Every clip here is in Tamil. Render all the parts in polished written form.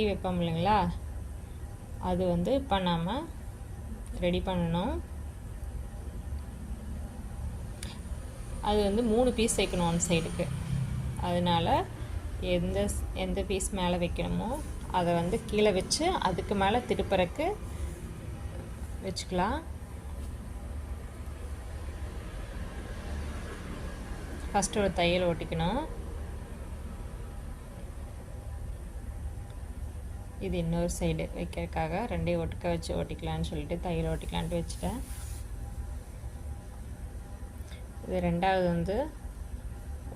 வைப்போம் இல்லைங்களா, அது வந்து இப்போ நாம் ரெடி பண்ணணும். அது வந்து 3 பீஸ் வைக்கணும் ஒன் சைடுக்கு. அதனால் எந்த பீஸ் மேலே வைக்கணுமோ அதை வந்து கீழே வச்சு அதுக்கு மேலே திருப்பறக்கு வச்சுக்கலாம். ஃபஸ்ட்டு ஒரு தையல் ஓட்டிக்கணும். இது இன்னொரு சைடு வைக்கிறதுக்காக ரெண்டையும் ஒட்டுக்க வச்சு ஓட்டிக்கலான்னு சொல்லிட்டு தையல் ஓட்டிக்கலான்ட்டு வச்சுட்டேன். இது ரெண்டாவது வந்து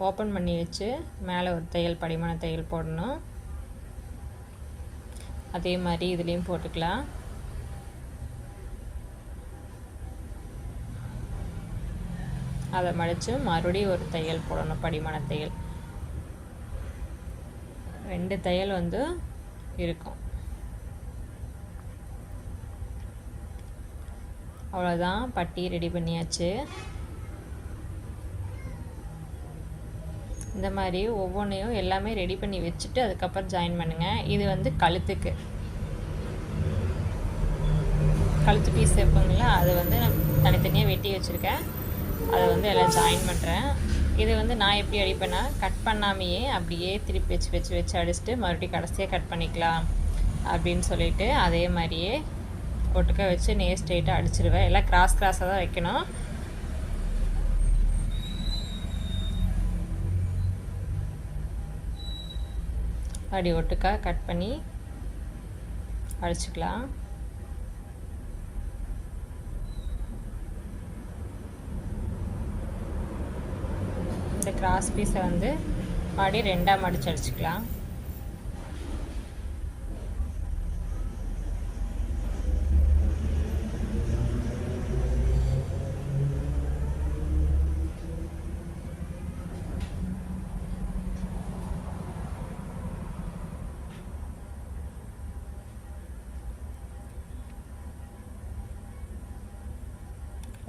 ஓப்பன் பண்ணி வச்சு மேலே ஒரு தையல் படிமான தையல் போடணும். அதே மாதிரி இதுலேயும் போட்டுக்கலாம். அதை மடித்து மறுபடியும் ஒரு தையல் போடணும், படிமான தையல். 2 தையல் வந்து இருக்கும். அவ்வளோதான், பட்டி ரெடி பண்ணியாச்சு. இந்த மாதிரி ஒவ்வொன்றையும் எல்லாமே ரெடி பண்ணி வச்சுட்டு அதுக்கப்புறம் ஜாயின் பண்ணுங்கள். இது வந்து கழுத்து பீஸ் வைப்போங்களா, அது வந்து நான் தனித்தனியாக வெட்டி வச்சுருக்கேன். அதை வந்து எல்லாம் ஜாயின் பண்ணுறேன். இது வந்து நான் எப்படி அடிப்பேன்னா, கட் பண்ணாமையே அப்படியே திருப்பி வச்சு அடிச்சுட்டு மறுபடியும் கடைசியாக கட் பண்ணிக்கலாம் அப்படின்னு சொல்லிட்டு அதே மாதிரியே ஒட்டுக்க வச்சு நேர் ஸ்ட்ரெயிட்டாக அடிச்சிடுவேன். எல்லாம் கிராஸாக தான் வைக்கணும். அப்படி ஒட்டுக்கா கட் பண்ணி அடிச்சுக்கலாம். இந்த கிராஸ் பீஸை வந்து மறுபடியும் 2ஆக மடிச்சு அடிச்சுக்கலாம்.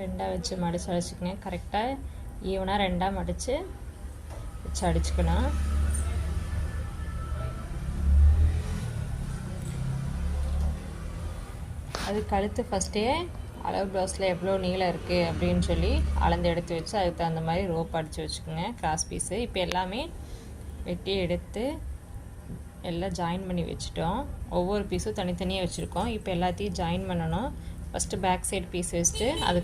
ரெண்டாக வச்சு மடித்து அடிச்சுக்கணும். கரெக்டாக ஈவனாக 2ஆக மடித்து வச்சு அடிச்சுக்கணும். அது கழுத்து ஃபஸ்ட்டே அளவு ப்ளவுஸில் எவ்வளோ நீளம் இருக்குது அப்படின்னு சொல்லி அளந்து எடுத்து வச்சு அதுக்கு தகுந்த மாதிரி ரோப் அடித்து வச்சுக்கோங்க. கிராஸ் பீஸு இப்போ எல்லாமே வெட்டி எடுத்து எல்லாம் ஜாயின் பண்ணி வச்சுட்டோம். ஒவ்வொரு பீஸும் தனித்தனியாக வச்சுருக்கோம். இப்போ எல்லாத்தையும் ஜாயின் பண்ணணும். ஃபஸ்ட்டு பேக் சைடு பீஸ் வச்சுட்டு அதுக்கு